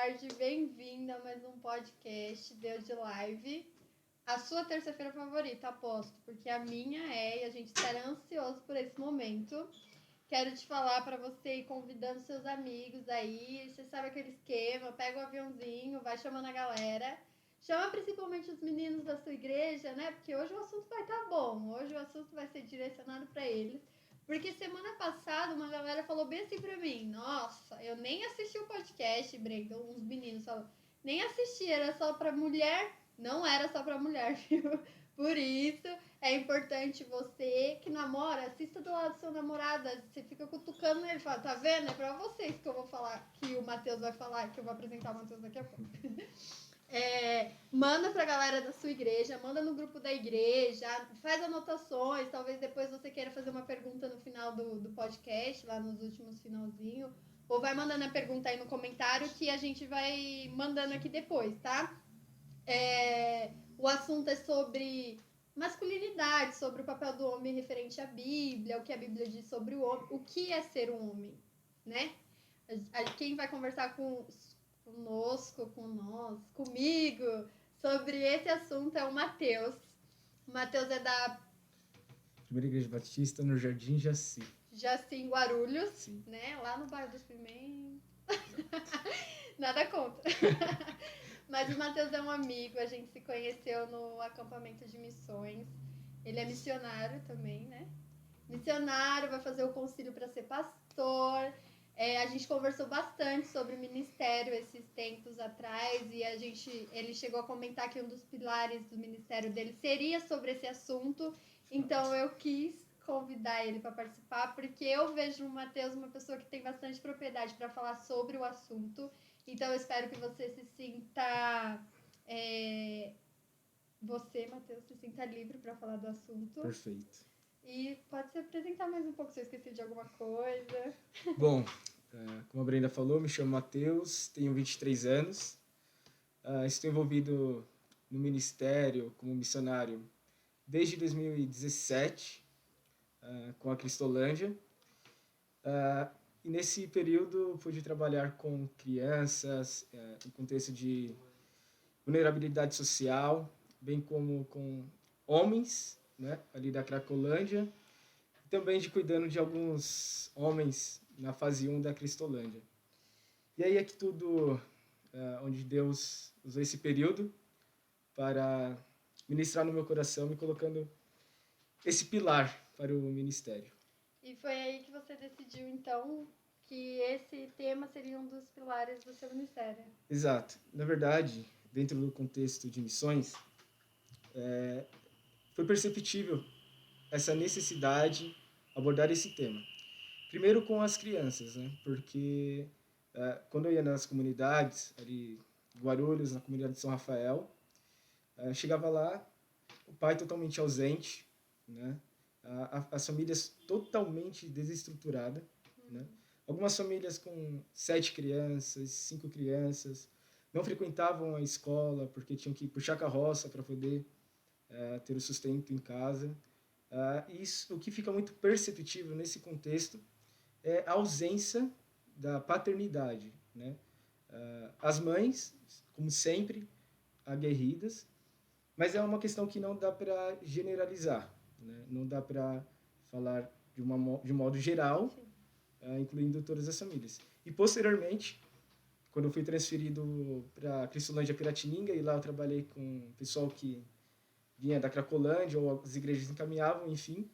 tarde, bem-vinda a mais um podcast Deus de Live. A sua terça-feira favorita, aposto, porque a minha é, e a gente está ansioso por esse momento. Quero te falar para você ir convidando seus amigos aí, você sabe aquele esquema, pega o aviãozinho, vai chamando a galera. Chama principalmente os meninos da sua igreja, né? Porque hoje o assunto vai estar bom, hoje o assunto vai ser direcionado para eles. Porque semana passada uma galera falou bem assim pra mim: nossa, eu nem assisti o podcast, Brenda. Uns meninos falaram: nem assisti, era só pra mulher. Não era só pra mulher, viu? Por isso é importante você que namora, assista do lado do seu namorado. Você fica cutucando ele e fala: tá vendo? É pra vocês que eu vou falar, que o Matheus vai falar, que eu vou apresentar o Matheus daqui a pouco. Manda pra galera da sua igreja, manda no grupo da igreja, faz anotações, talvez depois você queira fazer uma pergunta no final do podcast, lá nos últimos finalzinho, ou vai mandando a pergunta aí no comentário que a gente vai mandando aqui depois, tá? O assunto é sobre masculinidade, sobre o papel do homem referente à Bíblia, o que a Bíblia diz sobre o homem, o que é ser um homem, né? Quem vai conversar conosco, comigo, sobre esse assunto é o Matheus. O Matheus é da Primeira Igreja Batista, no Jardim Jaci. Jaci, em Guarulhos, Sim. né? Lá no bairro dos Pimentos. Nada contra. Mas o Matheus é um amigo, a gente se conheceu no acampamento de missões. Ele é missionário também, né? Missionário, vai fazer o concílio para ser pastor. A gente conversou bastante sobre ministério esses tempos atrás e ele chegou a comentar que um dos pilares do ministério dele seria sobre esse assunto. Então eu quis convidar ele para participar porque eu vejo no Matheus uma pessoa que tem bastante propriedade para falar sobre o assunto. Então eu espero que você se sinta Matheus, se sinta livre para falar do assunto. Perfeito. E pode se apresentar mais um pouco se eu esqueci de alguma coisa. Bom, como a Brenda falou, me chamo Matheus, tenho 23 anos. Estou envolvido no ministério como missionário desde 2017, com a Cristolândia. E nesse período pude trabalhar com crianças, em contexto de vulnerabilidade social, bem como com homens, né, ali da Cracolândia, e também de cuidando de alguns homens na fase 1 da Cristolândia. E aí é que tudo, onde Deus usou esse período para ministrar no meu coração, me colocando esse pilar para o ministério. E foi aí que você decidiu, então, que esse tema seria um dos pilares do seu ministério. Exato. Na verdade, dentro do contexto de missões, foi perceptível essa necessidade abordar esse tema. Primeiro com as crianças, né? Porque quando eu ia nas comunidades, ali Guarulhos, na comunidade de São Rafael, chegava lá, o pai totalmente ausente, né? As famílias totalmente desestruturadas, né? Algumas famílias com 7 crianças, 5 crianças, não frequentavam a escola porque tinham que puxar carroça para poder ter o sustento em casa. Isso, o que fica muito perceptível nesse contexto é a ausência da paternidade, né? As mães, como sempre, aguerridas, mas é uma questão que não dá para generalizar, né? Não dá para falar de um modo geral, incluindo todas as famílias. E posteriormente, quando eu fui transferido para Cristolândia Piratininga, e lá eu trabalhei com o pessoal que vinha da Cracolândia, ou as igrejas encaminhavam, enfim.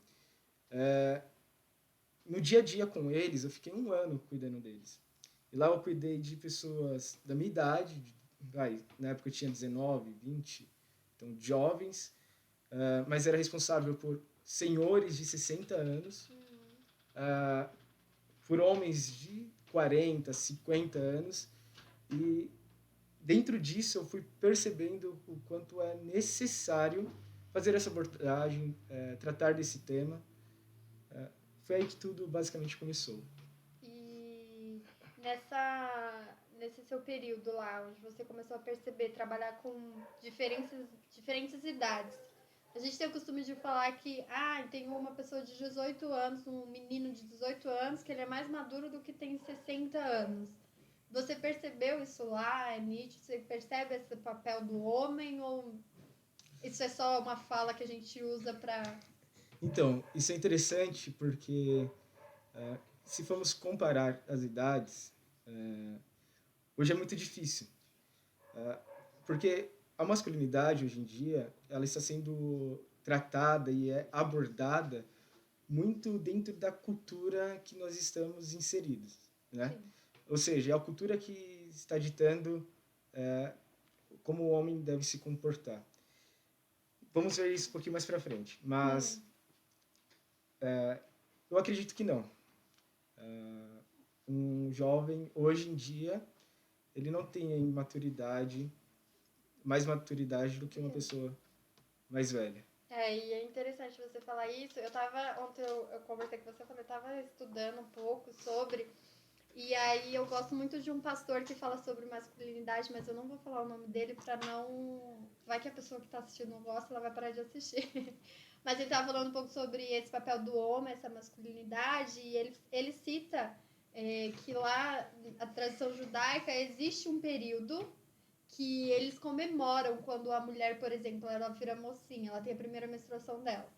No dia a dia com eles, eu fiquei 1 ano cuidando deles. E lá eu cuidei de pessoas da minha idade, na época eu tinha 19, 20, então jovens, mas era responsável por senhores de 60 anos, por homens de 40, 50 anos, e dentro disso eu fui percebendo o quanto é necessário fazer essa abordagem, tratar desse tema. Foi aí que tudo basicamente começou. E nesse seu período lá, onde você começou a perceber, trabalhar com diferentes idades, a gente tem o costume de falar que tem uma pessoa de 18 anos, um menino de 18 anos, que ele é mais maduro do que tem 60 anos. Você percebeu isso lá? É nítido? Você percebe esse papel do homem? Ou isso é só uma fala que a gente usa para... Então, isso é interessante porque se formos comparar as idades, hoje é muito difícil. Porque a masculinidade, hoje em dia, ela está sendo tratada e é abordada muito dentro da cultura que nós estamos inseridos, né? Sim. Ou seja, é a cultura que está ditando como o homem deve se comportar. Vamos ver isso um pouquinho mais para frente, mas eu acredito que não. Um jovem, hoje em dia, ele não tem mais maturidade do que uma pessoa mais velha. E é interessante você falar isso. Ontem eu conversei com você, eu tava estudando um pouco sobre, e aí eu gosto muito de um pastor que fala sobre masculinidade, mas eu não vou falar o nome dele pra não... Vai que a pessoa que tá assistindo não gosta, ela vai parar de assistir. Mas ele tava falando um pouco sobre esse papel do homem, essa masculinidade, e ele cita que lá, a tradição judaica, existe um período que eles comemoram quando a mulher, por exemplo, ela vira mocinha, ela tem a primeira menstruação dela.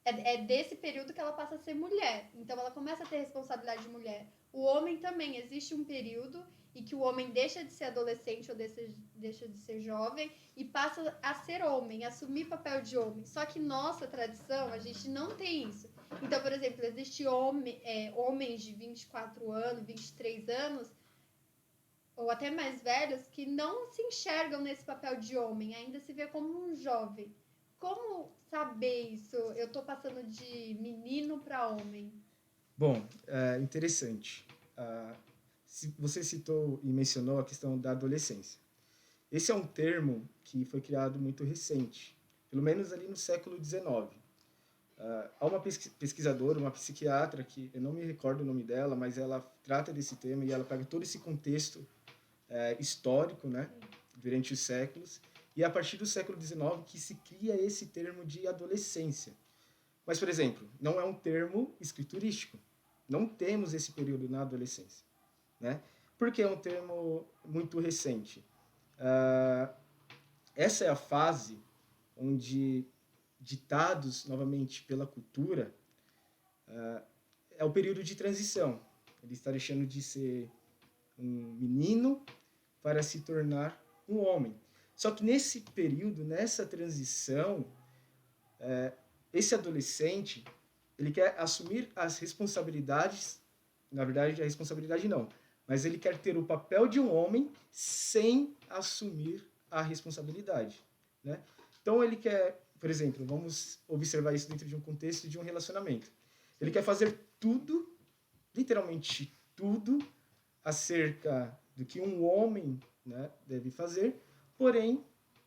É desse período que ela passa a ser mulher. Então ela começa a ter responsabilidade de mulher. O homem também, existe um período em que o homem deixa de ser adolescente ou deixa de ser jovem e passa a ser homem, assumir papel de homem. Só que nossa tradição, a gente não tem isso. Então, por exemplo, existe homens de 24 anos, 23 anos, ou até mais velhos, que não se enxergam nesse papel de homem, ainda se vê como um jovem. Como saber isso? Eu tô passando de menino para homem. Bom, interessante. Você citou e mencionou a questão da adolescência. Esse é um termo que foi criado muito recente, pelo menos ali no século XIX. Há uma pesquisadora, uma psiquiatra, que eu não me recordo o nome dela, mas ela trata desse tema e ela pega todo esse contexto histórico, né, durante os séculos, e é a partir do século XIX que se cria esse termo de adolescência. Mas, por exemplo, não é um termo escriturístico. Não temos esse período na adolescência, né? Porque é um termo muito recente. Essa é a fase onde, ditados novamente pela cultura, é o período de transição. Ele está deixando de ser um menino para se tornar um homem. Só que nesse período, nessa transição, esse adolescente, ele quer assumir as responsabilidades, na verdade, a responsabilidade não, mas ele quer ter o papel de um homem sem assumir a responsabilidade, né? Então ele quer, por exemplo, vamos observar isso dentro de um contexto de um relacionamento. Ele quer fazer tudo, literalmente tudo, acerca do que um homem, né, deve fazer, porém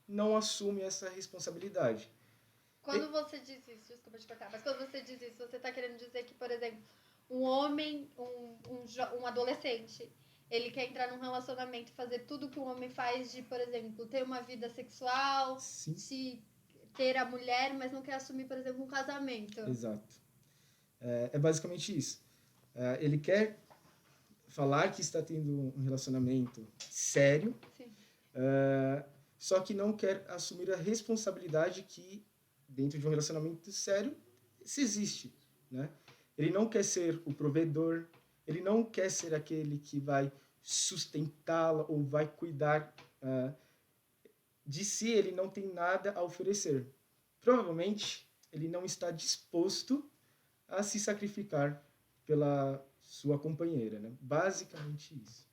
não assume essa responsabilidade. Quando você diz isso, desculpa te cortar, mas quando você diz isso, você está querendo dizer que, por exemplo, um homem, um adolescente, ele quer entrar num relacionamento e fazer tudo que um homem faz de, por exemplo, ter uma vida sexual, Sim. de ter a mulher, mas não quer assumir, por exemplo, um casamento. Exato. É basicamente isso. Ele quer falar que está tendo um relacionamento sério, só que não quer assumir a responsabilidade que, dentro de um relacionamento sério, se existe, né? Ele não quer ser o provedor, ele não quer ser aquele que vai sustentá-la ou vai cuidar de si, ele não tem nada a oferecer. Provavelmente, ele não está disposto a se sacrificar pela sua companheira, né? Basicamente isso.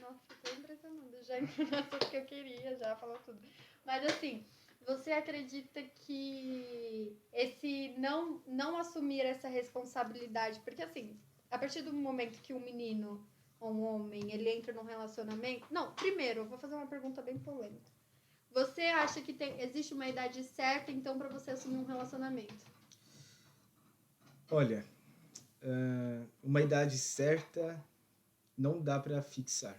Nossa, ficou impressionante. Já entrou no assunto que eu queria, já falou tudo. Mas assim, você acredita que esse não assumir essa responsabilidade, porque assim, a partir do momento que um menino ou um homem, ele entra num relacionamento... Não, primeiro, eu vou fazer uma pergunta bem polêmica. Você acha que existe uma idade certa, então, para você assumir um relacionamento? Olha, uma idade certa não dá para fixar.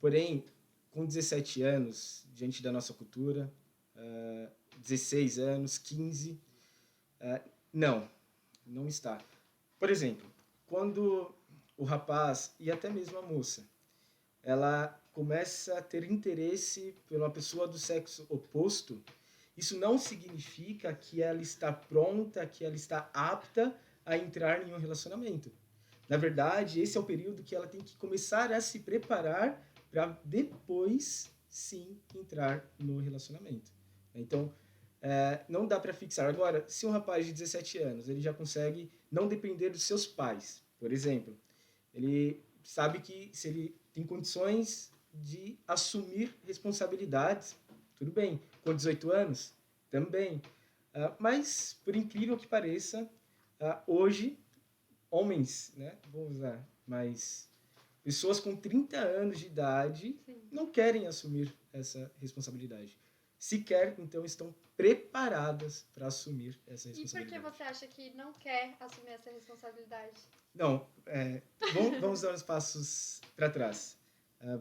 Porém, com 17 anos, diante da nossa cultura, 16 anos, 15, não está. Por exemplo, quando o rapaz e até mesmo a moça, ela começa a ter interesse por uma pessoa do sexo oposto, isso não significa que ela está pronta, que ela está apta a entrar em um relacionamento. Na verdade, esse é o período que ela tem que começar a se preparar para depois, sim, entrar no relacionamento. Então, não dá para fixar. Agora, se um rapaz de 17 anos ele já consegue não depender dos seus pais, por exemplo, ele sabe que se ele tem condições de assumir responsabilidades, tudo bem. Com 18 anos, também. Mas, por incrível que pareça, hoje, homens, né, vamos usar, mas pessoas com 30 anos de idade Sim. não querem assumir essa responsabilidade. Sequer, então, estão preparadas para assumir essa E por que responsabilidade. você acha que não quer assumir essa responsabilidade? Não, vamos dar uns passos para trás.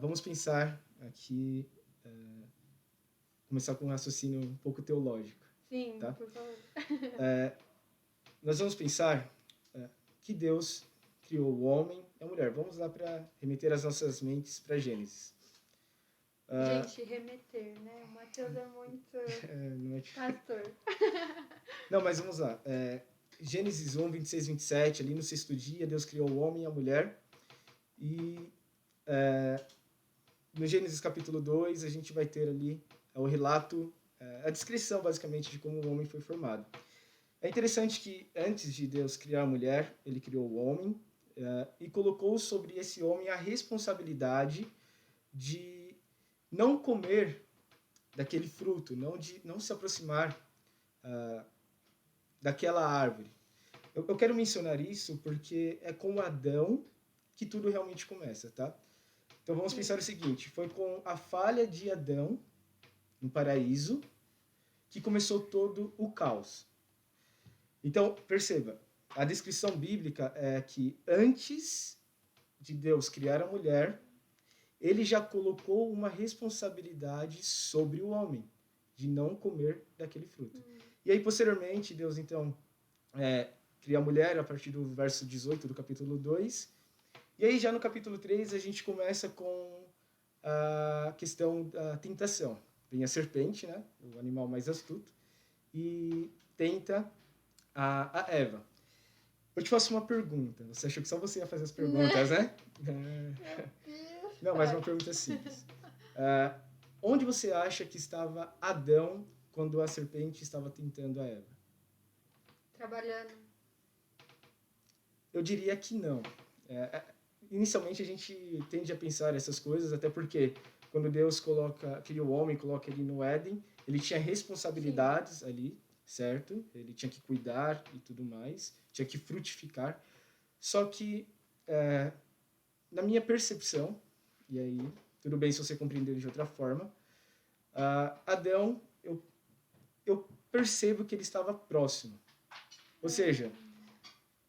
Vamos pensar aqui, começar com um raciocínio um pouco teológico. Sim, Tá? por favor. Nós vamos pensar que Deus criou o homem e a mulher. Vamos lá para remeter as nossas mentes para Gênesis. Gente, remeter, né? O Matheus é muito Não é pastor. Não, mas vamos lá. Gênesis 1, 26, 27, ali no sexto dia, Deus criou o homem e a mulher. E no Gênesis capítulo 2, a gente vai ter ali o relato, a descrição, basicamente, de como o homem foi formado. É interessante que, antes de Deus criar a mulher, ele criou o homem e colocou sobre esse homem a responsabilidade de não comer daquele fruto, não se aproximar daquela árvore. Eu quero mencionar isso porque é com Adão que tudo realmente começa, tá? Então vamos pensar o seguinte, foi com a falha de Adão no paraíso que começou todo o caos. Então, perceba, a descrição bíblica é que antes de Deus criar a mulher, ele já colocou uma responsabilidade sobre o homem, de não comer daquele fruto. E aí, posteriormente, Deus, então, cria a mulher a partir do verso 18 do capítulo 2. E aí, já no capítulo 3, a gente começa com a questão da tentação. Vem a serpente, né, o animal mais astuto, e tenta a Eva. Eu te faço uma pergunta. Você achou que só você ia fazer as perguntas, né? Não, mas uma pergunta simples. Onde você acha que estava Adão quando a serpente estava tentando a Eva? Trabalhando. Eu diria que não. Inicialmente a gente tende a pensar essas coisas, até porque quando Deus cria o homem, coloca ele no Éden, ele tinha responsabilidades ali, certo? Ele tinha que cuidar e tudo mais, tinha que frutificar. Só que, na minha percepção, e aí tudo bem se você compreender de outra forma, Adão, eu percebo que ele estava próximo. Ou seja,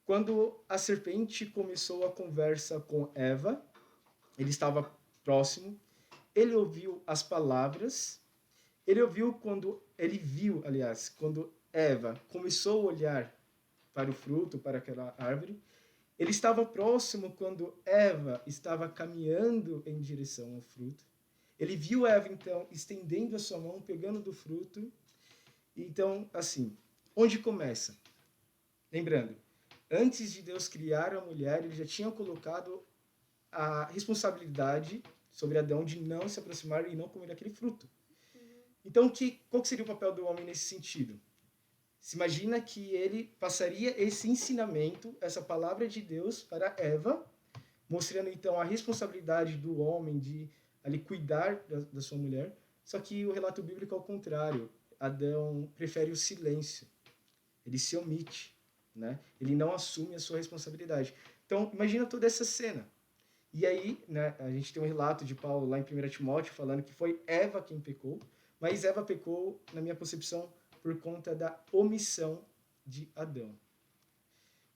quando a serpente começou a conversa com Eva, ele estava próximo, ele ouviu as palavras, ele ouviu quando Eva começou a olhar para o fruto, para aquela árvore. Ele estava próximo quando Eva estava caminhando em direção ao fruto. Ele viu Eva, então, estendendo a sua mão, pegando do fruto. Então, assim, onde começa? Lembrando, antes de Deus criar a mulher, ele já tinha colocado a responsabilidade sobre Adão de não se aproximar e não comer aquele fruto. Então, qual que seria o papel do homem nesse sentido? Se imagina que ele passaria esse ensinamento, essa palavra de Deus para Eva, mostrando então a responsabilidade do homem de ali cuidar da sua mulher. Só que o relato bíblico é ao contrário. Adão prefere o silêncio. Ele se omite, né? Ele não assume a sua responsabilidade. Então, imagina toda essa cena. E aí, né, a gente tem um relato de Paulo lá em 1 Timóteo falando que foi Eva quem pecou, mas Eva pecou, na minha concepção, por conta da omissão de Adão.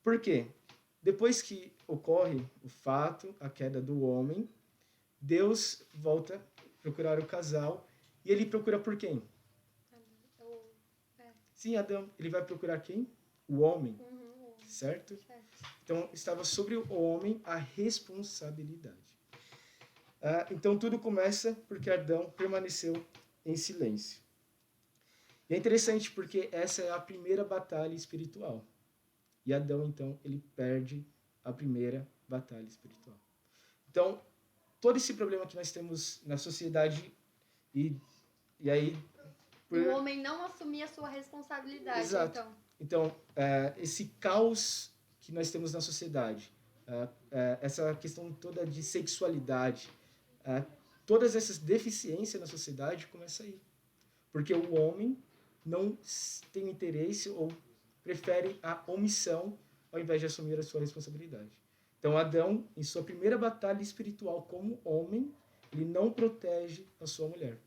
Por quê? Depois que ocorre o fato, a queda do homem, Deus volta a procurar o casal e ele procura por quem? Sim, Adão. Ele vai procurar quem? O homem, certo? Então, estava sobre o homem a responsabilidade. Então, tudo começa porque Adão permaneceu em silêncio. E é interessante porque essa é a primeira batalha espiritual. E Adão, então, ele perde a primeira batalha espiritual. Então, todo esse problema que nós temos na sociedade e aí... E o homem não assumir a sua responsabilidade, Exato. então. Então, esse caos que nós temos na sociedade, essa questão toda de sexualidade, todas essas deficiências na sociedade começam aí. Porque o homem não tem interesse ou prefere a omissão ao invés de assumir a sua responsabilidade. Então, Adão, em sua primeira batalha espiritual como homem, ele não protege a sua mulher.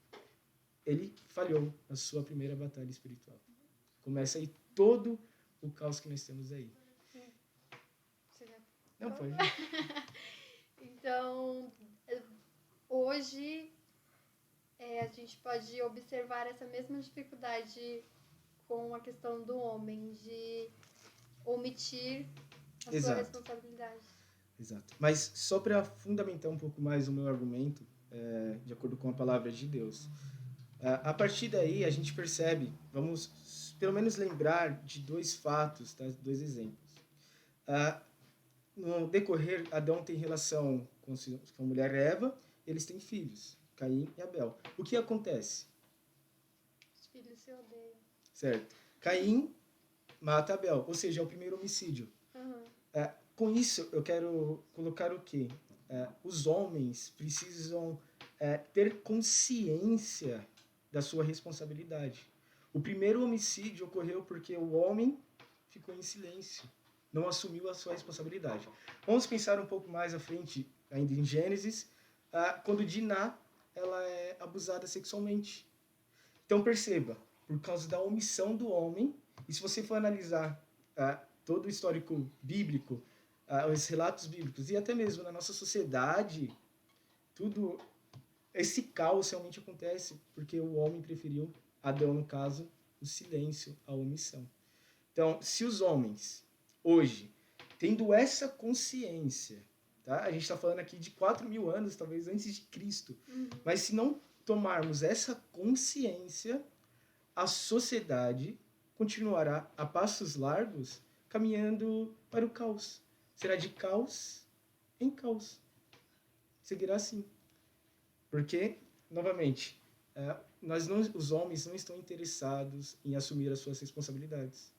Ele falhou na sua primeira batalha espiritual. Começa aí todo o caos que nós temos aí. Não, pode. Então, hoje, a gente pode observar essa mesma dificuldade com a questão do homem, de omitir a sua responsabilidade. Exato. Mas só para fundamentar um pouco mais o meu argumento, de acordo com a palavra de Deus, a partir daí a gente percebe, vamos pelo menos lembrar de dois fatos, tá? 2 exemplos. No decorrer, Adão tem relação com a mulher Eva, eles têm filhos, Caim e Abel. O que acontece? Os filhos se odeiam. Certo. Caim mata Abel, ou seja, é o primeiro homicídio. Uhum. Com isso, eu quero colocar o quê? Os homens precisam ter consciência da sua responsabilidade. O primeiro homicídio ocorreu porque o homem ficou em silêncio, não assumiu a sua responsabilidade. Vamos pensar um pouco mais à frente, ainda em Gênesis, quando Diná ela é abusada sexualmente. Então perceba, por causa da omissão do homem, e se você for analisar todo o histórico bíblico, os relatos bíblicos, e até mesmo na nossa sociedade, tudo esse caos realmente acontece porque o homem preferiu, Adão no caso, o silêncio, a omissão. Então, se os homens, hoje, tendo essa consciência, tá? A gente está falando aqui de 4.000 anos, talvez antes de Cristo, mas se não tomarmos essa consciência, a sociedade continuará a passos largos caminhando para o caos. Será de caos em caos. Seguirá assim. Porque, novamente, os homens não estão interessados em assumir as suas responsabilidades.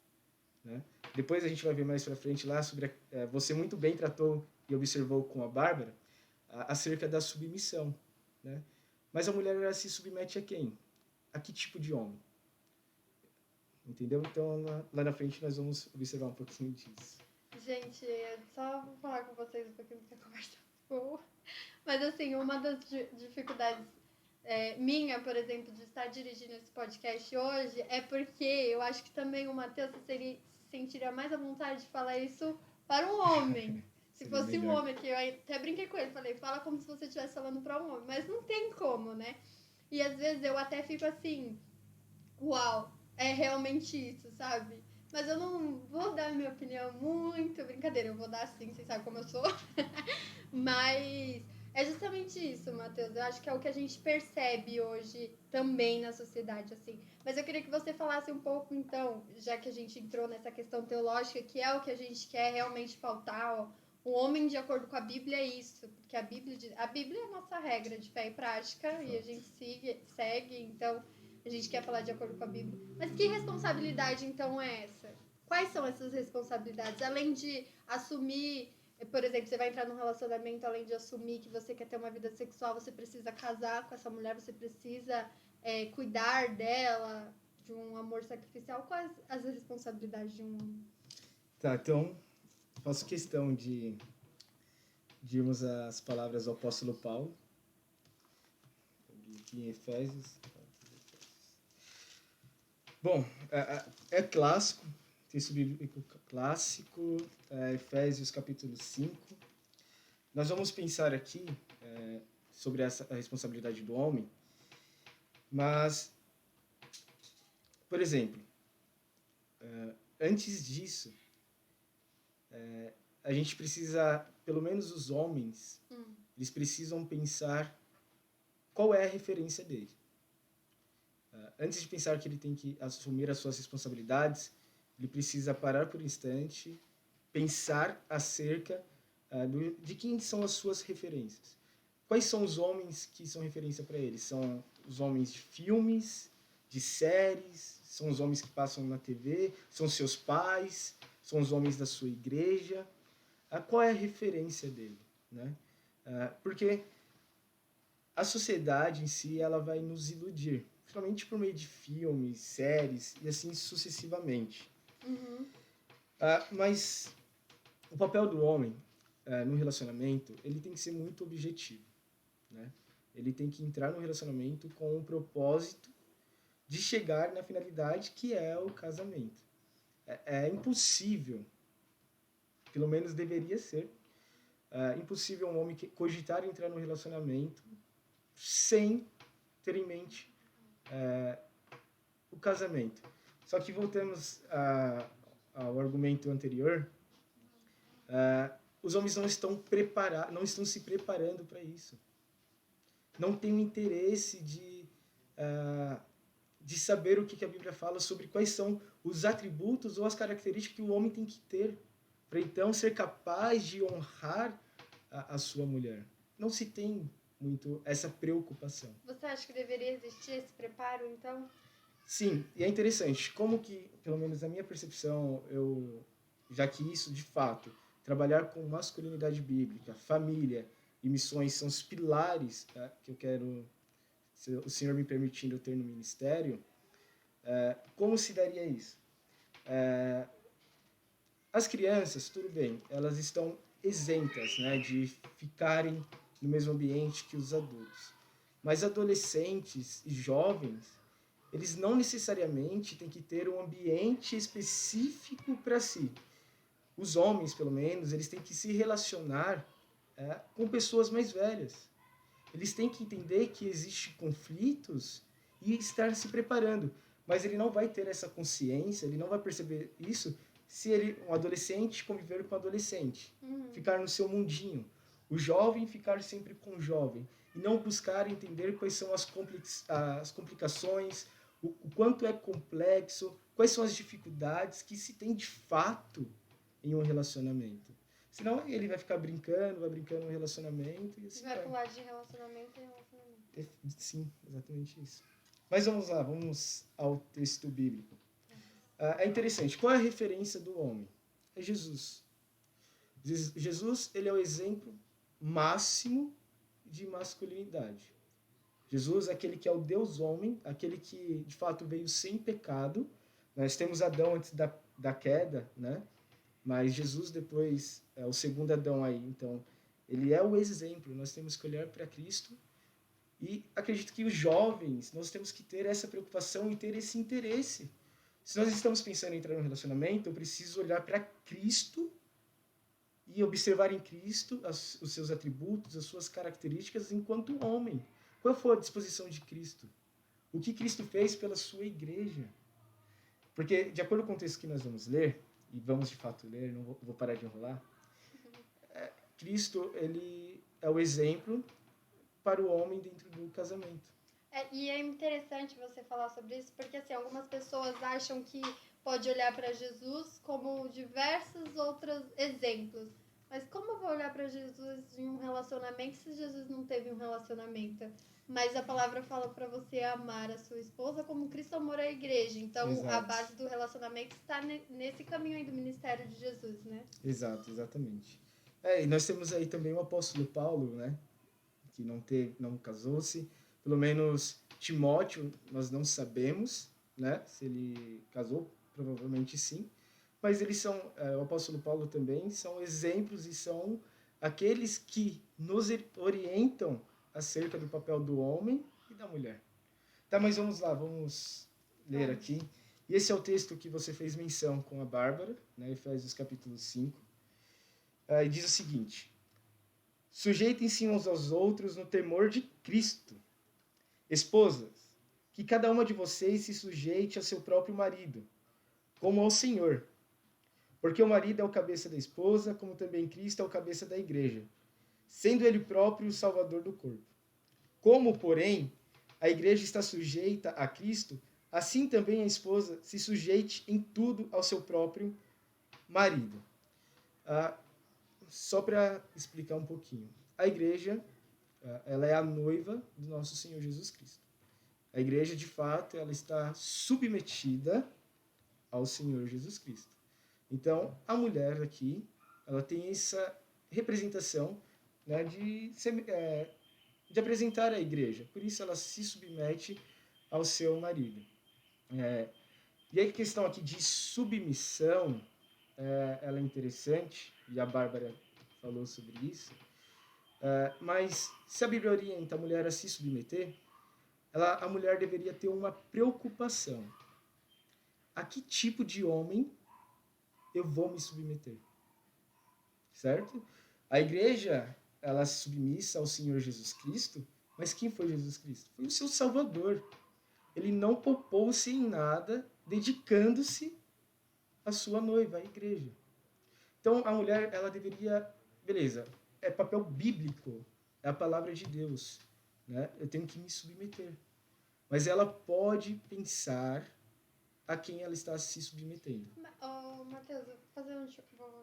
Né? Depois a gente vai ver mais para frente lá sobre... você muito bem tratou e observou com a Bárbara acerca da submissão. Né? Mas a mulher ela se submete a quem? A que tipo de homem? Entendeu? Então, lá na frente nós vamos observar um pouquinho disso. Gente, só vou falar com vocês um pouquinho porque a conversa boa. Mas, assim, uma das dificuldades minha, por exemplo, de estar dirigindo esse podcast hoje é porque eu acho que também o Matheus se sentiria mais à vontade de falar isso para um homem. Se fosse um homem, que eu até brinquei com ele, falei, fala como se você estivesse falando para um homem. Mas não tem como, né? E às vezes eu até fico assim, uau, é realmente isso, sabe? Mas eu não vou dar minha opinião muito, brincadeira, eu vou dar sim, vocês sabem como eu sou. Mas é justamente isso, Matheus. Eu acho que é o que a gente percebe hoje também na sociedade, assim. Mas eu queria que você falasse um pouco, então, já que a gente entrou nessa questão teológica, que é o que a gente quer realmente pautar, ó. O homem de acordo com a Bíblia é isso, porque a Bíblia é a nossa regra de fé e prática e a gente segue, então a gente quer falar de acordo com a Bíblia. Mas que responsabilidade, então, é essa? Quais são essas responsabilidades? Além de assumir, por exemplo, você vai entrar num relacionamento, além de assumir que você quer ter uma vida sexual, você precisa casar com essa mulher, você precisa cuidar dela, de um amor sacrificial. Quais as responsabilidades de um homem? Tá, então, faço questão de irmos às palavras do apóstolo Paulo, aqui em Efésios. Bom, é clássico, texto bíblico clássico, Efésios capítulo 5. Nós vamos pensar aqui sobre a responsabilidade do homem, mas, por exemplo, antes disso, a gente precisa, pelo menos os homens, eles precisam pensar qual é a referência dele. Antes de pensar que ele tem que assumir as suas responsabilidades, ele precisa parar por um instante, pensar acerca de quem são as suas referências. Quais são os homens que são referência para ele? São os homens de filmes, de séries, são os homens que passam na TV, são seus pais, são os homens da sua igreja. Qual é a referência dele? Né? Porque a sociedade em si ela vai nos iludir, principalmente por meio de filmes, séries e assim sucessivamente. Mas o papel do homem no relacionamento ele tem que ser muito objetivo. Né? Ele tem que entrar no relacionamento com o propósito de chegar na finalidade que é o casamento. É impossível, pelo menos deveria ser, impossível um homem cogitar entrar no relacionamento sem ter em mente o casamento. Só que voltamos ao argumento anterior, os homens não estão se preparando para isso. Não têm o interesse de saber o que a Bíblia fala sobre quais são os atributos ou as características que o homem tem que ter para então ser capaz de honrar a sua mulher. Não se tem muito essa preocupação. Você acha que deveria existir esse preparo, então? Sim, e é interessante como que, pelo menos na minha percepção, já que isso, de fato, trabalhar com masculinidade bíblica, família e missões são os pilares que eu quero, se o Senhor me permitindo, eu ter no ministério, como se daria isso? As crianças, tudo bem, elas estão isentas, né, de ficarem no mesmo ambiente que os adultos. Mas adolescentes e jovens, eles não necessariamente têm que ter um ambiente específico para si. Os homens, pelo menos, eles têm que se relacionar com pessoas mais velhas. Eles têm que entender que existem conflitos e estar se preparando. Mas ele não vai ter essa consciência, ele não vai perceber isso se um adolescente conviver com um adolescente, ficar no seu mundinho. O jovem ficar sempre com o jovem e não buscar entender quais são as complicações, o quanto é complexo, quais são as dificuldades que se tem de fato em um relacionamento. Senão ele vai ficar brincando no relacionamento. E assim vai pular de relacionamento em relacionamento. Sim, exatamente isso. Mas vamos lá, vamos ao texto bíblico. É interessante, qual é a referência do homem? É Jesus. Jesus, ele é o exemplo máximo de masculinidade. Jesus é aquele que é o Deus homem, aquele que de fato veio sem pecado. Nós temos Adão antes da queda, né? Mas Jesus depois é o segundo Adão aí. Então, ele é o exemplo. Nós temos que olhar para Cristo. E acredito que os jovens, nós temos que ter essa preocupação e ter esse interesse. Se nós estamos pensando em entrar no relacionamento, eu preciso olhar para Cristo e observar em Cristo os seus atributos, as suas características enquanto homem. Qual foi a disposição de Cristo? O que Cristo fez pela sua igreja? Porque, de acordo com o texto que nós vamos ler, e vamos de fato ler, não vou parar de enrolar, Cristo, ele é o exemplo para o homem dentro do casamento. E é interessante você falar sobre isso, porque assim, algumas pessoas acham que pode olhar para Jesus como diversos outros exemplos. Mas como eu vou olhar para Jesus em um relacionamento se Jesus não teve um relacionamento? Mas a palavra fala para você amar a sua esposa como Cristo amou a igreja. Então, Exato. A base do relacionamento está nesse caminho aí do ministério de Jesus, né? Exato, exatamente. E nós temos aí também o apóstolo Paulo, né? Que não casou-se. Pelo menos Timóteo, nós não sabemos, né? Se ele casou, provavelmente sim. Mas eles são, o apóstolo Paulo também, são exemplos e são aqueles que nos orientam acerca do papel do homem e da mulher. Tá, mas vamos lá, vamos ler aqui. E esse é o texto que você fez menção com a Bárbara, né? Efésios capítulo 5. E diz o seguinte: sujeitem-se uns aos outros no temor de Cristo. Esposas, que cada uma de vocês se sujeite a seu próprio marido, como ao Senhor. Porque o marido é o cabeça da esposa, como também Cristo é o cabeça da igreja, sendo ele próprio o salvador do corpo. Como, porém, a igreja está sujeita a Cristo, assim também a esposa se sujeite em tudo ao seu próprio marido. Só para explicar um pouquinho. A igreja, ela é a noiva do nosso Senhor Jesus Cristo. A igreja, de fato, ela está submetida ao Senhor Jesus Cristo. Então, a mulher aqui, ela tem essa representação, né, de apresentar a igreja. Por isso, ela se submete ao seu marido. E aí, a questão aqui de submissão, ela é interessante, e a Bárbara falou sobre isso. Mas se a Bíblia orienta a mulher a se submeter, a mulher deveria ter uma preocupação. A que tipo de homem eu vou me submeter? Certo? A igreja, ela se submissa ao Senhor Jesus Cristo, mas quem foi Jesus Cristo? Foi o seu Salvador. Ele não poupou-se em nada, dedicando-se à sua noiva, à igreja. Então, a mulher, ela deveria... Beleza, é papel bíblico, é a palavra de Deus, né? Eu tenho que me submeter. Mas ela pode pensar a quem ela está se submetendo. Matheus, vou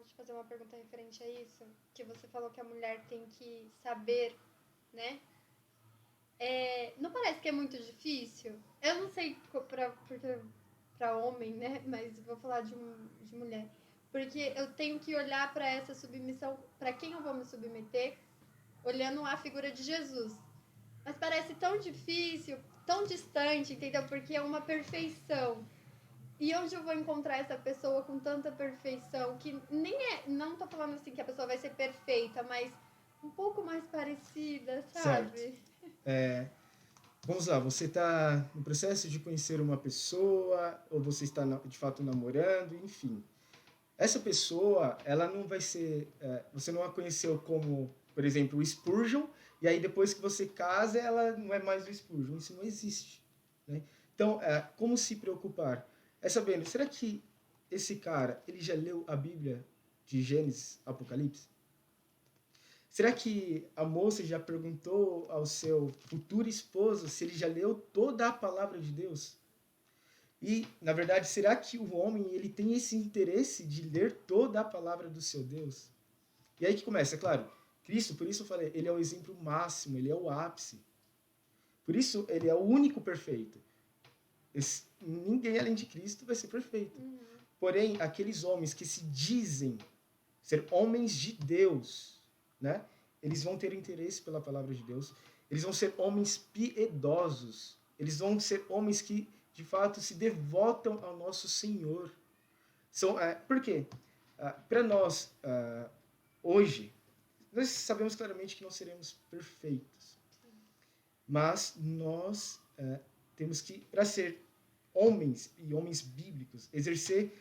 te fazer uma pergunta referente a isso, que você falou que a mulher tem que saber, né? Não parece que é muito difícil? Eu não sei para homem, né? Mas vou falar de mulher. Porque eu tenho que olhar para essa submissão, para quem eu vou me submeter, olhando a figura de Jesus. Mas parece tão difícil, tão distante, entendeu? Porque é uma perfeição. E onde eu vou encontrar essa pessoa com tanta perfeição? Que não tô falando assim que a pessoa vai ser perfeita, mas um pouco mais parecida, sabe? Certo. Vamos lá, você está no processo de conhecer uma pessoa, ou você está de fato namorando, enfim. Essa pessoa, ela não vai ser... você não a conheceu como, por exemplo, o Spurgeon, e aí depois que você casa, ela não é mais o Spurgeon. Isso não existe, né? Então, como se preocupar? Sabendo, será que esse cara, ele já leu a Bíblia de Gênesis, Apocalipse? Será que a moça já perguntou ao seu futuro esposo se ele já leu toda a palavra de Deus? E, na verdade, será que o homem ele tem esse interesse de ler toda a palavra do seu Deus? E aí que começa, claro, Cristo, por isso eu falei, ele é o exemplo máximo, ele é o ápice. Por isso, ele é o único perfeito. Ninguém além de Cristo vai ser perfeito. Porém, aqueles homens que se dizem ser homens de Deus, né? Eles vão ter interesse pela palavra de Deus. Eles vão ser homens piedosos. Eles vão ser homens que, de fato, se devotam ao nosso Senhor. Por quê? Para nós, hoje, nós sabemos claramente que não seremos perfeitos. Mas nós temos que, para ser homens e homens bíblicos, exercer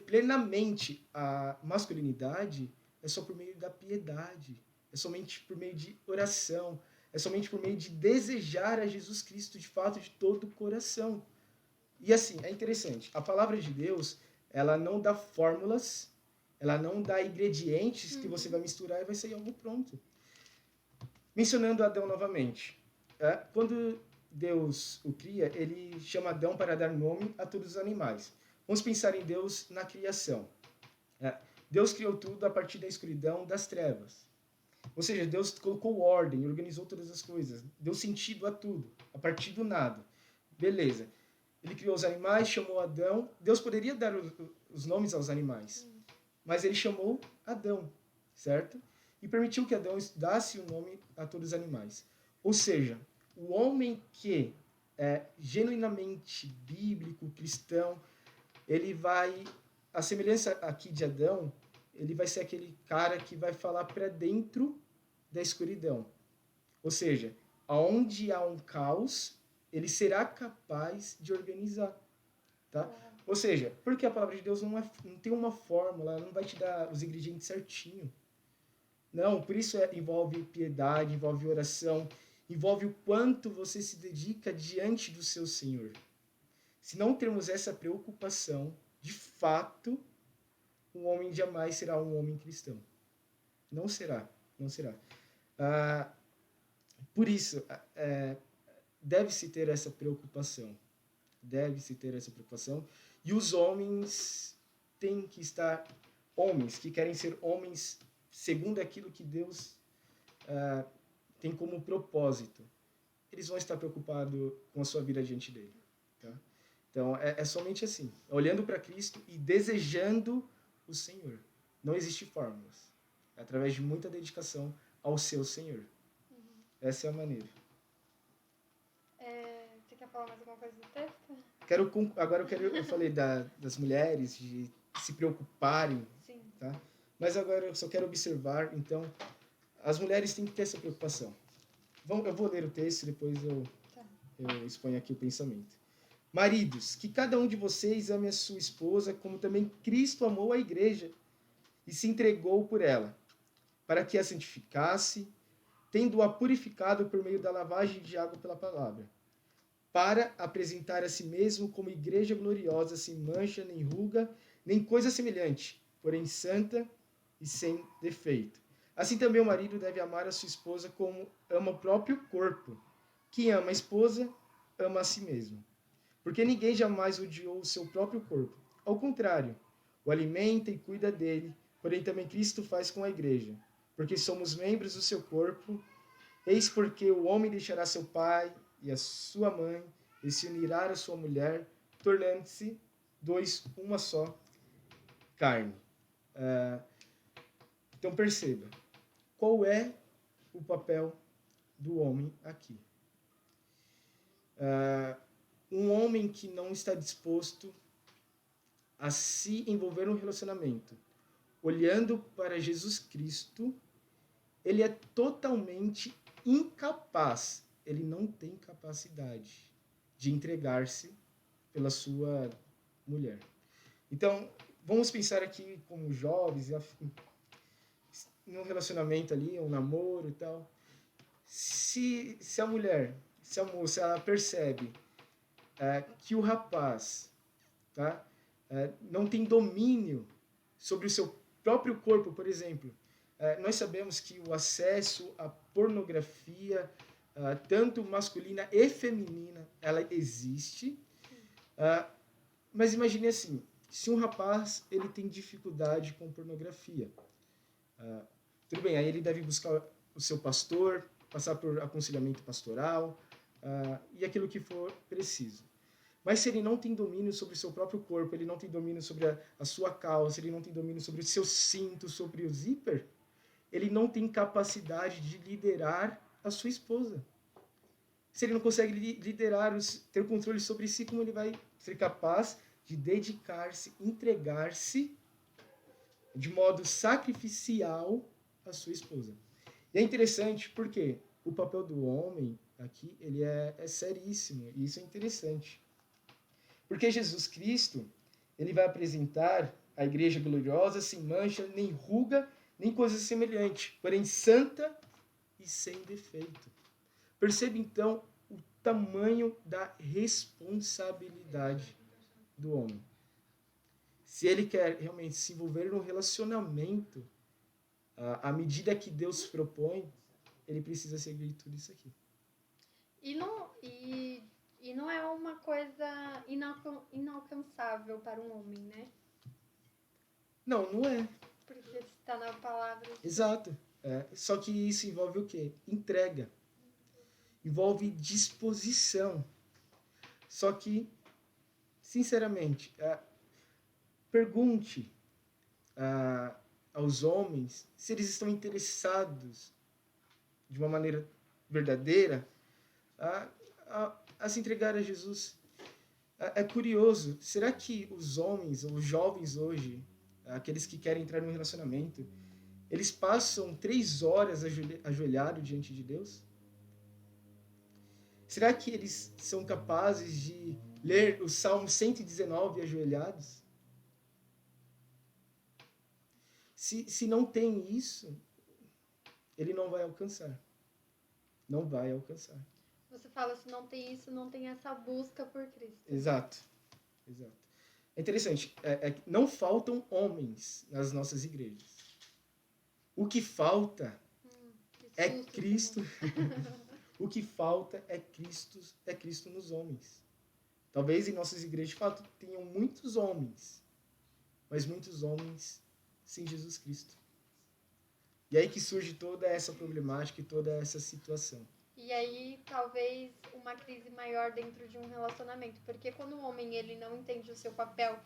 plenamente a masculinidade é só por meio da piedade, é somente por meio de oração, é somente por meio de desejar a Jesus Cristo de fato de todo o coração. E assim, é interessante, a palavra de Deus, ela não dá fórmulas, ela não dá ingredientes que você vai misturar e vai sair algo pronto. Mencionando Adão novamente, quando Deus o cria, ele chama Adão para dar nome a todos os animais. Vamos pensar em Deus na criação. Deus criou tudo a partir da escuridão, das trevas. Ou seja, Deus colocou ordem, organizou todas as coisas, deu sentido a tudo, a partir do nada. Beleza. Ele criou os animais, chamou Adão. Deus poderia dar os nomes aos animais, mas ele chamou Adão, certo? E permitiu que Adão dasse o nome a todos os animais. Ou seja, o homem que é genuinamente bíblico, cristão, ele vai, a semelhança aqui de Adão, ele vai ser aquele cara que vai falar para dentro da escuridão. Ou seja, aonde há um caos, ele será capaz de organizar. Tá? Ou seja, porque a palavra de Deus não tem uma fórmula, ela não vai te dar os ingredientes certinho. Não, por isso envolve piedade, envolve oração, envolve o quanto você se dedica diante do seu Senhor. Se não termos essa preocupação, de fato, um homem jamais será um homem cristão. Não será, não será. Ah, por isso, deve-se ter essa preocupação. Deve-se ter essa preocupação. E os homens têm que estar, homens que querem ser homens segundo aquilo que Deus tem como propósito. Eles vão estar preocupados com a sua vida diante dele. Tá? Então, é somente assim. Olhando para Cristo e desejando o Senhor. Não existe fórmulas. É através de muita dedicação ao seu Senhor. Essa é a maneira. Você quer falar mais alguma coisa do texto? Eu falei das mulheres, de se preocuparem. Sim. Tá? Mas agora eu só quero observar, então, as mulheres têm que ter essa preocupação. Eu vou ler o texto e depois eu exponho aqui o pensamento. Maridos, que cada um de vocês ame a sua esposa, como também Cristo amou a igreja e se entregou por ela, para que a santificasse, tendo-a purificado por meio da lavagem de água pela palavra, para apresentar a si mesmo como igreja gloriosa, sem mancha, nem ruga, nem coisa semelhante, porém santa e sem defeito. Assim também o marido deve amar a sua esposa como ama o próprio corpo. Quem ama a esposa, ama a si mesmo. Porque ninguém jamais odiou o seu próprio corpo. Ao contrário, o alimenta e cuida dele, porém também Cristo faz com a igreja. Porque somos membros do seu corpo. Eis porque o homem deixará seu pai e a sua mãe, e se unirá à sua mulher, tornando-se dois, uma só carne. Então perceba, qual é o papel do homem aqui? Um homem que não está disposto a se envolver num relacionamento, olhando para Jesus Cristo, ele é totalmente incapaz, ele não tem capacidade de entregar-se pela sua mulher. Então, vamos pensar aqui como jovens, num relacionamento ali, um namoro e tal. Se a mulher, se a moça, ela percebe que o rapaz, tá, não tem domínio sobre o seu próprio corpo, por exemplo. Nós sabemos que o acesso à pornografia, tanto masculina e feminina, ela existe. Mas imagine assim, se um rapaz ele tem dificuldade com pornografia, tudo bem, aí ele deve buscar o seu pastor, passar por aconselhamento pastoral e aquilo que for preciso. Mas se ele não tem domínio sobre o seu próprio corpo, ele não tem domínio sobre a sua calça, ele não tem domínio sobre o seu cinto, sobre o zíper, ele não tem capacidade de liderar a sua esposa. Se ele não consegue liderar, ter controle sobre si, como ele vai ser capaz de dedicar-se, entregar-se de modo sacrificial à sua esposa? E é interessante porque o papel do homem aqui ele é seríssimo, e isso é interessante. Porque Jesus Cristo, ele vai apresentar a igreja gloriosa, sem mancha, nem ruga, nem coisa semelhante, porém santa e sem defeito. Percebe, então, o tamanho da responsabilidade do homem. Se ele quer realmente se envolver num relacionamento, à medida que Deus propõe, ele precisa seguir tudo isso aqui. E não é uma coisa inalcançável para um homem, né? Não, não é. Porque está na palavra. Exato. Só que isso envolve o quê? Entrega. Envolve disposição. Só que, sinceramente, pergunte aos homens se eles estão interessados de uma maneira verdadeira a se entregar a Jesus. É curioso, será que os homens, ou os jovens hoje, aqueles que querem entrar num relacionamento, eles passam 3 horas ajoelhados diante de Deus? Será que eles são capazes de ler o Salmo 119 ajoelhados? Se não tem isso, ele não vai alcançar. Não vai alcançar. Você fala, se não tem isso, não tem essa busca por Cristo. Exato. Exato. É interessante, não faltam homens nas nossas igrejas. O que falta é Que susto, Cristo. Senhor. O que falta é Cristo nos homens. Talvez em nossas igrejas, de fato, tenham muitos homens, mas muitos homens sem Jesus Cristo. E aí que surge toda essa problemática e toda essa situação. E aí, talvez, uma crise maior dentro de um relacionamento. Porque quando o homem ele não entende o seu papel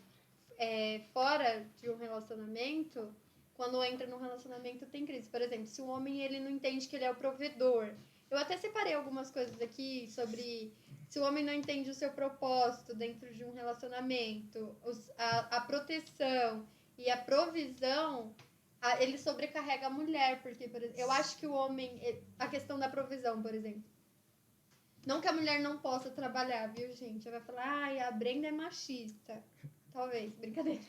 fora de um relacionamento, quando entra num relacionamento tem crise. Por exemplo, se o homem ele não entende que ele é o provedor. Eu até separei algumas coisas aqui sobre se o homem não entende o seu propósito dentro de um relacionamento, a proteção e a provisão, ele sobrecarrega a mulher, porque por exemplo, eu acho que o homem, a questão da provisão, por exemplo, não que a mulher não possa trabalhar, viu, gente? Ela vai falar, ai, a Brenda é machista. Talvez, brincadeira.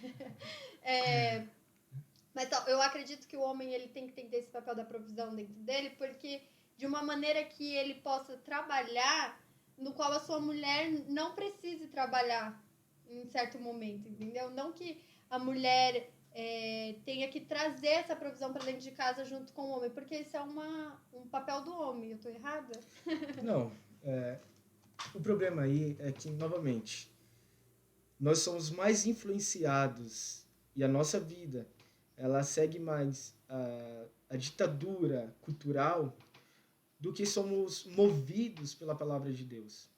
Mas eu acredito que o homem ele tem que ter esse papel da provisão dentro dele, porque de uma maneira que ele possa trabalhar no qual a sua mulher não precise trabalhar em certo momento, entendeu? Não que a mulher tenha que trazer essa provisão para dentro de casa junto com o homem, porque isso é um papel do homem. Eu tô errada? Não, o problema aí é que, novamente, nós somos mais influenciados e a nossa vida, ela segue mais a ditadura cultural do que somos movidos pela palavra de Deus.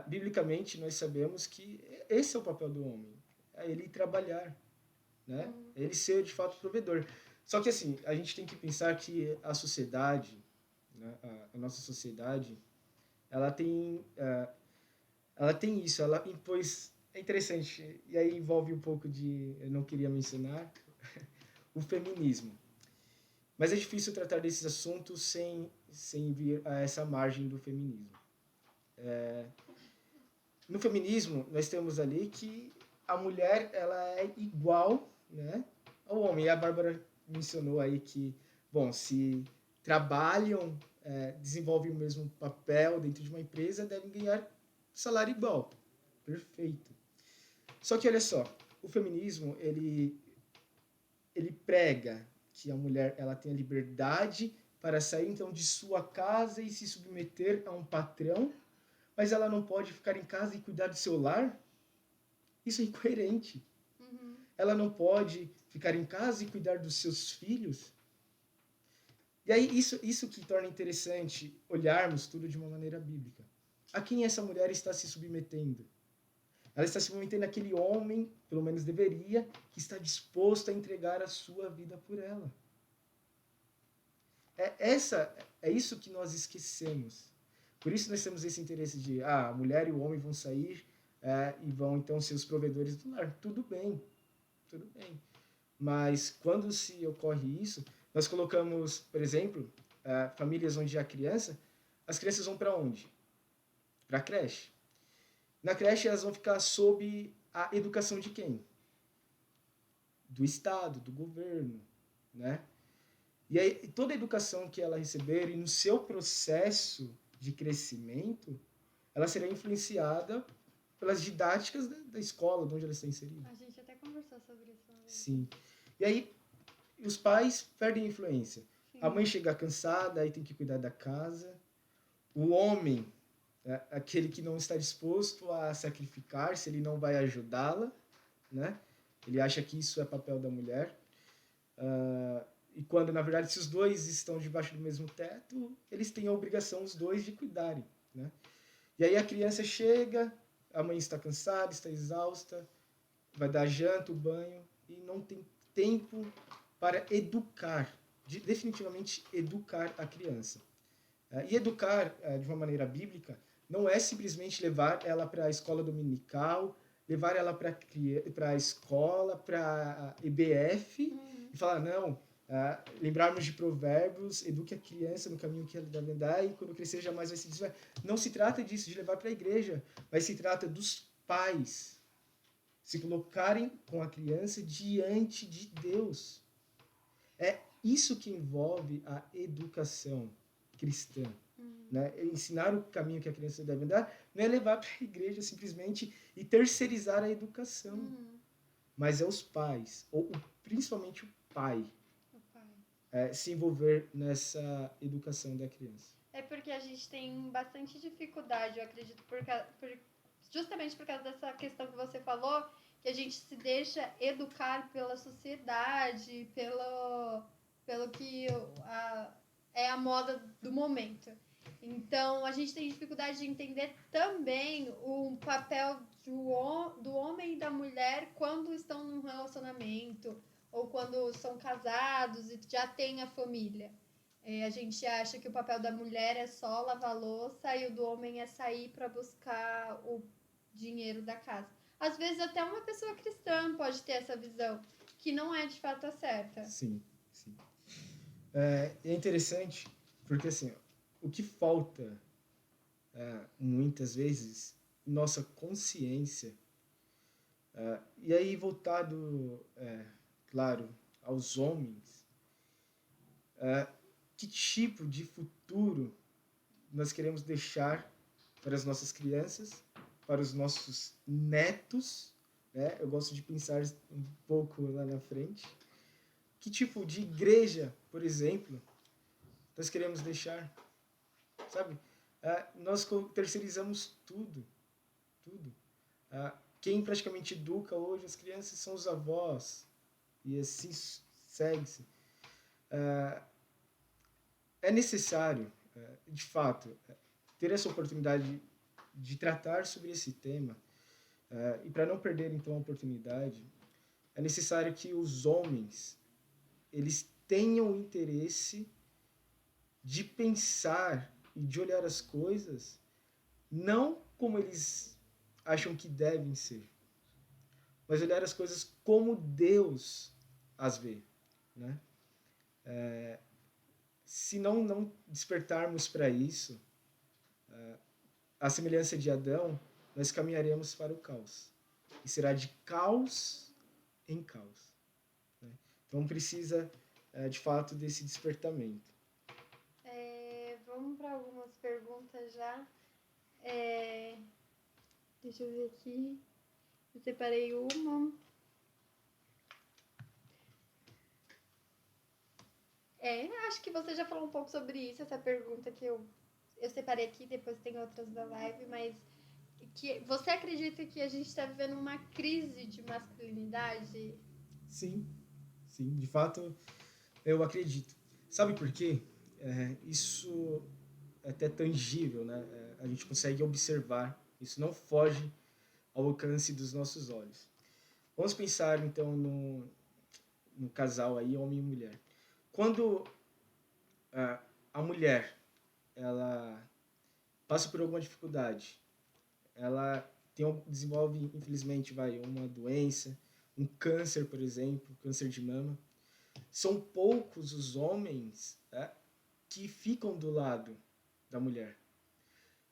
Biblicamente, nós sabemos que esse é o papel do homem, é ele trabalhar, né? É ele ser, de fato, provedor. Só que, assim, a gente tem que pensar que a sociedade, né, a nossa sociedade, ela tem isso, ela impôs... É interessante, e aí envolve um pouco de... Eu não queria mencionar o feminismo. Mas é difícil tratar desses assuntos sem vir a essa margem do feminismo. No feminismo, nós temos ali que a mulher ela é igual, né, ao homem. E a Bárbara mencionou aí que, bom, se trabalham, desenvolvem o mesmo papel dentro de uma empresa, devem ganhar salário igual. Perfeito. Só que, olha só, o feminismo, ele prega que a mulher ela tem a liberdade para sair, então, de sua casa e se submeter a um patrão, mas ela não pode ficar em casa e cuidar do seu lar? Isso é incoerente. Uhum. Ela não pode ficar em casa e cuidar dos seus filhos? E aí, isso que torna interessante olharmos tudo de uma maneira bíblica. A quem essa mulher está se submetendo? Ela está se submetendo àquele homem, pelo menos deveria, que está disposto a entregar a sua vida por ela. É isso que nós esquecemos. Por isso nós temos esse interesse de a mulher e o homem vão sair e vão então ser os provedores do lar. Tudo bem. Mas quando se ocorre isso, nós colocamos, por exemplo, famílias onde há criança, as crianças vão para onde? Para a creche. Na creche elas vão ficar sob a educação de quem? Do Estado, do governo, né? E aí toda a educação que ela receber e no seu processo de crescimento, ela será influenciada pelas didáticas da escola, de onde ela está inserida. A gente até conversou sobre isso. Sim. E aí os pais perdem a influência. Sim. A mãe chega cansada, aí tem que cuidar da casa. O homem, aquele que não está disposto a sacrificar-se, ele não vai ajudá-la, né? Ele acha que isso é papel da mulher. E quando, na verdade, se os dois estão debaixo do mesmo teto, eles têm a obrigação, os dois, de cuidarem, né? E aí a criança chega, a mãe está cansada, está exausta, vai dar janta, o banho, e não tem tempo para educar, definitivamente educar a criança. E educar, de uma maneira bíblica, não é simplesmente levar ela para a escola dominical, levar ela para a escola, para a EBF, e falar, não, lembrarmos de provérbios, eduque a criança no caminho que ela deve andar, e quando crescer jamais vai se desviar. Não se trata disso, de levar para a igreja, mas se trata dos pais se colocarem com a criança diante de Deus. É isso que envolve a educação cristã. Né? Ensinar o caminho que a criança deve andar não é levar para a igreja simplesmente e terceirizar a educação, mas é os pais, ou principalmente o pai, O pai. se envolver nessa educação da criança. É porque a gente tem bastante dificuldade, eu acredito, justamente por causa dessa questão que você falou, que a gente se deixa educar pela sociedade, pelo que é a moda do momento. Então, a gente tem dificuldade de entender também o papel do homem e da mulher quando estão num relacionamento ou quando são casados e já têm a família. A gente acha que o papel da mulher é só lavar louça e o do homem é sair para buscar o dinheiro da casa. Às vezes até uma pessoa cristã pode ter essa visão, que não é de fato a certa. Sim, sim. É interessante porque assim, o que falta muitas vezes nossa consciência, e aí voltado, claro, aos homens, que tipo de futuro nós queremos deixar para as nossas crianças, para os nossos netos, né? Eu gosto de pensar um pouco lá na frente. Que tipo de igreja, por exemplo, nós queremos deixar, sabe? Nós terceirizamos tudo, tudo. Quem praticamente educa hoje as crianças são os avós, e assim segue-se. É necessário, de fato, ter essa oportunidade de tratar sobre esse tema, e para não perder então a oportunidade, é necessário que os homens eles tenham o interesse de pensar e de olhar as coisas não como eles acham que devem ser, mas olhar as coisas como Deus as vê, né? Se não despertarmos para isso, a semelhança de Adão, nós caminharemos para o caos. E será de caos em caos. Né? Então precisa, de fato, desse despertamento. Vamos para algumas perguntas já. Deixa eu ver aqui. Eu separei uma. Acho que você já falou um pouco sobre isso, essa pergunta que eu separei aqui, depois tem outras da live, mas que você acredita que a gente está vivendo uma crise de masculinidade? Sim, sim, de fato eu acredito. Sabe por quê? Isso é até tangível, né? A gente consegue observar, isso não foge ao alcance dos nossos olhos. Vamos pensar então no casal aí, homem e mulher. Quando a mulher ela passa por alguma dificuldade, ela desenvolve, infelizmente, uma doença, um câncer, por exemplo, câncer de mama. São poucos os homens que ficam do lado da mulher.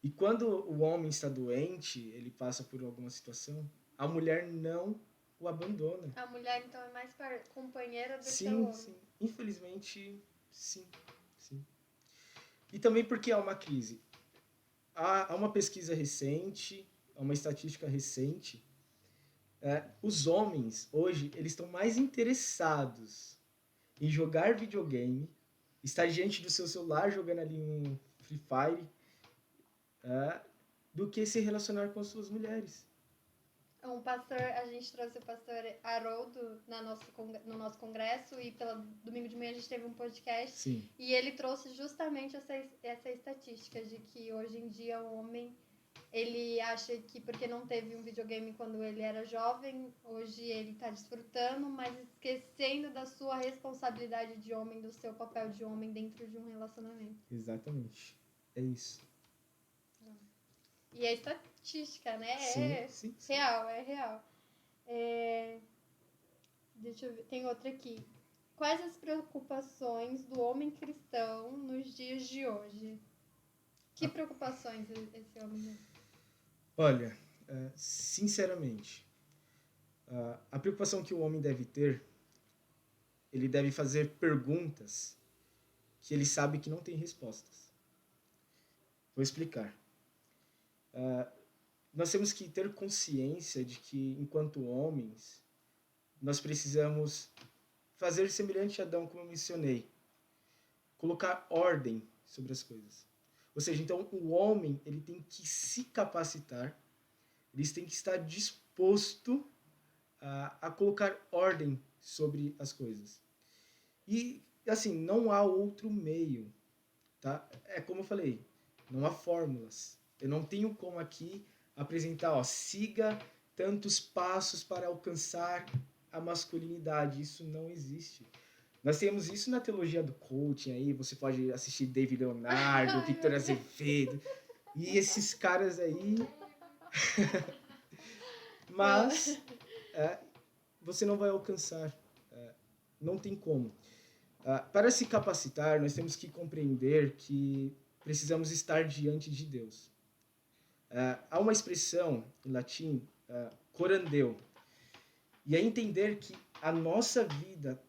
E quando o homem está doente, ele passa por alguma situação, a mulher não o abandona. A mulher, então, é mais companheira do que o homem. Sim. Infelizmente, sim. E também porque há uma crise. Há uma pesquisa recente, há uma estatística recente. Os homens, hoje, eles estão mais interessados em jogar videogame, estar diante do seu celular jogando ali um Free Fire, do que se relacionar com as suas mulheres. A gente trouxe o pastor Haroldo no nosso congresso e pelo domingo de manhã a gente teve um podcast. Sim. E ele trouxe justamente essa estatística de que hoje em dia o homem, ele acha que porque não teve um videogame quando ele era jovem, hoje ele está desfrutando, mas esquecendo da sua responsabilidade de homem, do seu papel de homem dentro de um relacionamento. Exatamente. É isso. E é estatística, né? Sim. Real, é real. Deixa eu ver, tem outra aqui. Quais as preocupações do homem cristão nos dias de hoje? Que preocupações esse homem tem? Olha, sinceramente, a preocupação que o homem deve ter, ele deve fazer perguntas que ele sabe que não tem respostas. Vou explicar. Nós temos que ter consciência de que, enquanto homens, nós precisamos fazer semelhante a Adão, como eu mencionei. Colocar ordem sobre as coisas. Ou seja, então, o homem ele tem que se capacitar, ele tem que estar disposto a colocar ordem sobre as coisas. E, assim, não há outro meio, tá? É como eu falei, não há fórmulas. Eu não tenho como aqui apresentar, ó, siga tantos passos para alcançar a masculinidade. Isso não existe. Nós temos isso na teologia do coaching aí, você pode assistir David Leonardo, Victor Azevedo, e esses caras aí. Mas você não vai alcançar. Não tem como. Para se capacitar, nós temos que compreender que precisamos estar diante de Deus. Há uma expressão em latim, corandeu, e é entender que a nossa vida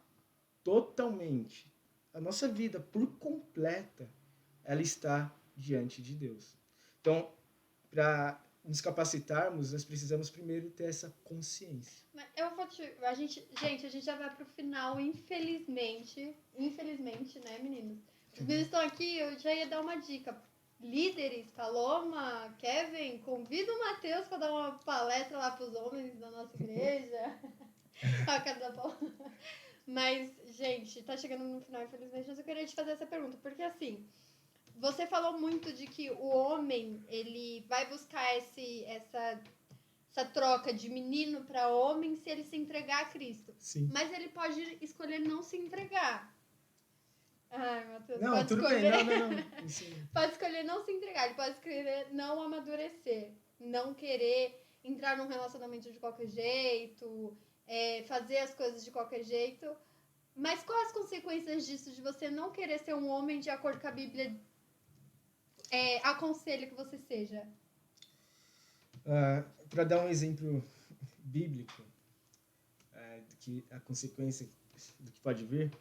totalmente, a nossa vida por completa, ela está diante de Deus. Então, para nos capacitarmos, nós precisamos primeiro ter essa consciência. Eu vou a gente já vai pro final, infelizmente, né, meninos? Os meninos estão aqui, eu já ia dar uma dica. Líderes, Paloma, Kevin, convida o Matheus para dar uma palestra lá pros homens da nossa igreja. A casa da Paloma. Mas, gente, tá chegando no final, infelizmente, mas eu queria te fazer essa pergunta, porque assim, você falou muito de que o homem, ele vai buscar essa troca de menino para homem se ele se entregar a Cristo. Sim. Mas ele pode escolher não se entregar. Ai, Matheus, não, pode tudo escolher. Bem, não. Isso... Pode escolher não se entregar, ele pode escolher não amadurecer, não querer entrar num relacionamento de qualquer jeito, fazer as coisas de qualquer jeito. Mas quais as consequências disso, de você não querer ser um homem de acordo com a Bíblia aconselha que você seja? Para dar um exemplo bíblico, do que a consequência do que pode vir,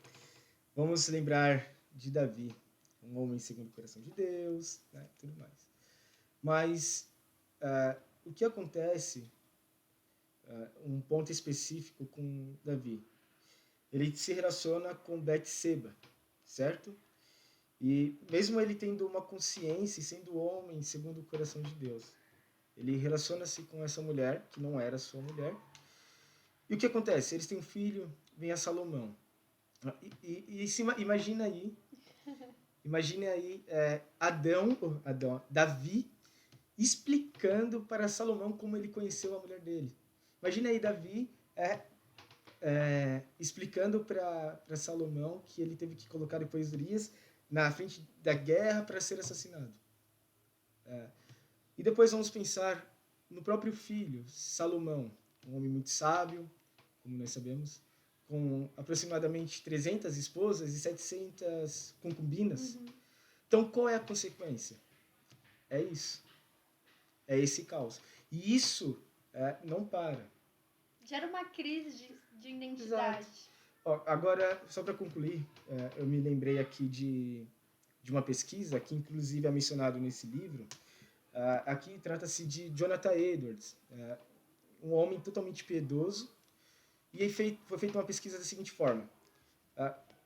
vamos lembrar de Davi, um homem segundo o coração de Deus, né, tudo mais. Mas o que acontece, um ponto específico com Davi, ele se relaciona com Betseba, certo? E mesmo ele tendo uma consciência e sendo homem segundo o coração de Deus, ele relaciona-se com essa mulher, que não era sua mulher. E o que acontece? Eles têm um filho, vem a Salomão. Imagina aí Davi, explicando para Salomão como ele conheceu a mulher dele. Imagina aí Davi explicando para Salomão que ele teve que colocar depois Urias na frente da guerra para ser assassinado. E depois vamos pensar no próprio filho, Salomão, um homem muito sábio, como nós sabemos, com aproximadamente 300 esposas e 700 concubinas. Uhum. Então, qual é a consequência? É isso. É esse caos. E isso não para. Gera uma crise de identidade. Exato. Ó, agora, só para concluir, eu me lembrei aqui de uma pesquisa, que inclusive é mencionado nesse livro. Aqui trata-se de Jonathan Edwards, um homem totalmente piedoso, e foi feita uma pesquisa da seguinte forma.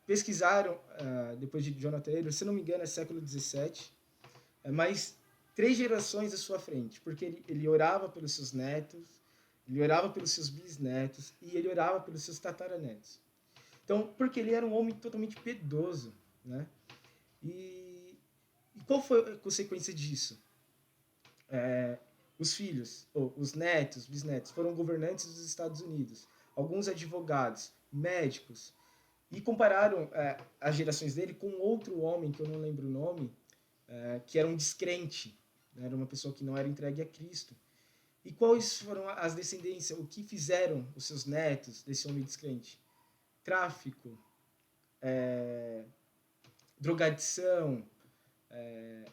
Pesquisaram, depois de Jonathan Edwards, se não me engano é século XVII, mas 3 gerações à sua frente, porque ele orava pelos seus netos, ele orava pelos seus bisnetos e ele orava pelos seus tataranetos. Então, porque ele era um homem totalmente piedoso, né? E qual foi a consequência disso? Os filhos, ou os netos, bisnetos, foram governantes dos Estados Unidos, alguns advogados, médicos, e compararam as gerações dele com outro homem, que eu não lembro o nome, que era um descrente, né? Era uma pessoa que não era entregue a Cristo. E quais foram as descendências, o que fizeram os seus netos desse homem descrente? Tráfico, drogadição,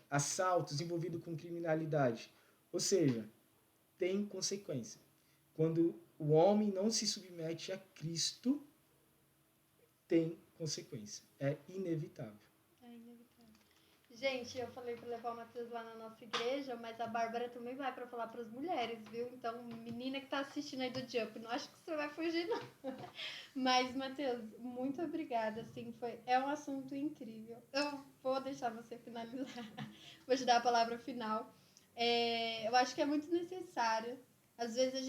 assaltos envolvidos com criminalidade. Ou seja, tem consequência. Quando o homem não se submete a Cristo, tem consequência. É inevitável. Gente, eu falei pra levar o Matheus lá na nossa igreja, mas a Bárbara também vai pra falar pras mulheres, viu? Então, menina que tá assistindo aí do Jump, não acho que você vai fugir, não. Mas, Matheus, muito obrigada, assim, é um assunto incrível. Eu vou deixar você finalizar, vou te dar a palavra final. Eu acho que é muito necessário. Às vezes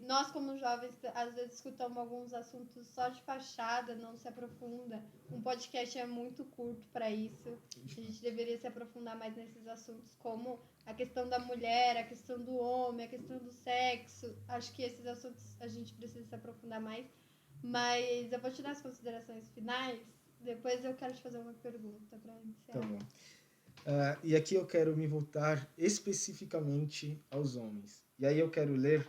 nós como jovens, às vezes escutamos alguns assuntos só de fachada, não se aprofunda. Um podcast é muito curto para isso. A gente deveria se aprofundar mais nesses assuntos, como a questão da mulher, a questão do homem, a questão do sexo. Acho que esses assuntos a gente precisa se aprofundar mais. Mas eu vou te dar as considerações finais. Depois eu quero te fazer uma pergunta para iniciar. Tá bom. E aqui eu quero me voltar especificamente aos homens. E aí eu quero ler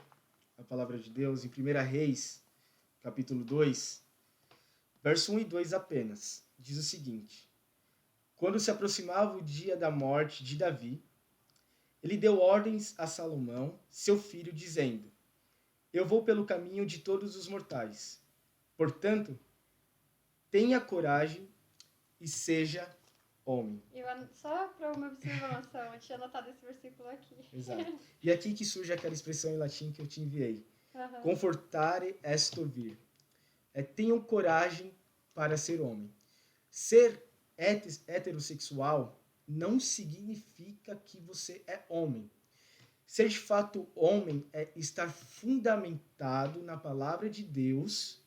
a palavra de Deus em 1 Reis, capítulo 2, verso 1 e 2 apenas. Diz o seguinte: Quando se aproximava o dia da morte de Davi, ele deu ordens a Salomão, seu filho, dizendo: Eu vou pelo caminho de todos os mortais. Portanto, tenha coragem e seja homem. Só para uma observação, eu tinha anotado esse versículo aqui. Exato. E aqui que surge aquela expressão em latim que eu te enviei. Uhum. Confortare est vir. Tenham coragem para ser homem. Ser heterossexual não significa que você é homem. Ser de fato homem é estar fundamentado na palavra de Deus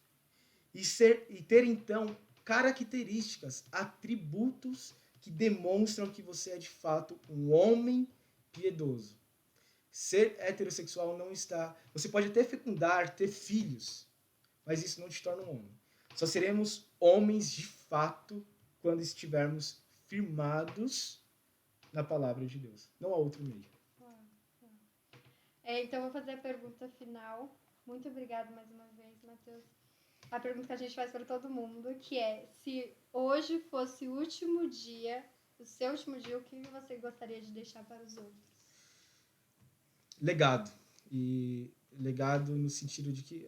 e ter então características, atributos que demonstram que você é de fato um homem piedoso. Ser heterossexual não está... Você pode até fecundar, ter filhos, mas isso não te torna um homem. Só seremos homens de fato quando estivermos firmados na palavra de Deus. Não há outro meio. Então, eu vou fazer a pergunta final. Muito obrigada mais uma vez, Matheus. A pergunta que a gente faz para todo mundo, que é: se hoje fosse o último dia, o seu último dia, o que você gostaria de deixar para os outros? Legado. E legado no sentido de que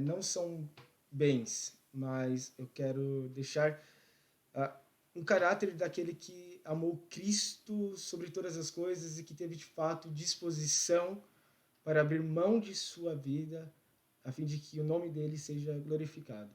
não são bens, mas eu quero deixar um caráter daquele que amou Cristo sobre todas as coisas e que teve de fato disposição para abrir mão de sua vida a fim de que o nome dele seja glorificado.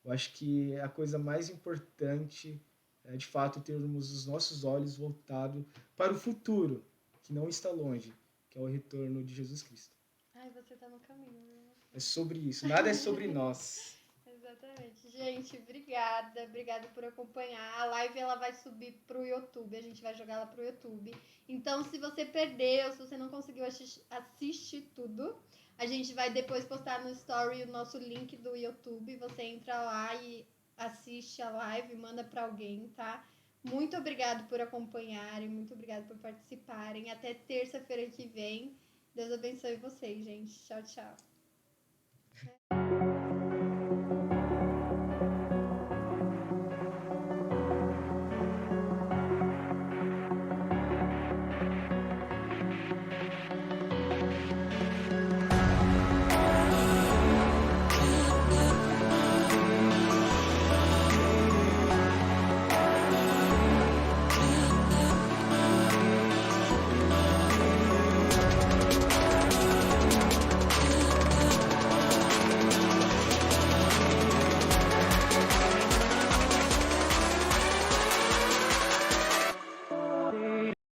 Eu acho que a coisa mais importante é de fato termos os nossos olhos voltados para o futuro, que não está longe, que é o retorno de Jesus Cristo. Ai, você está no caminho. É sobre isso, nada é sobre nós. Exatamente. Gente, obrigada por acompanhar. A live ela vai subir pro YouTube, a gente vai jogar ela pro YouTube. Então, se você perdeu, se você não conseguiu assistir tudo, a gente vai depois postar no story o nosso link do YouTube. Você entra lá e assiste a live, manda para alguém, tá? Muito obrigado por acompanharem, muito obrigado por participarem. Até terça-feira que vem. Deus abençoe vocês, gente. Tchau, tchau.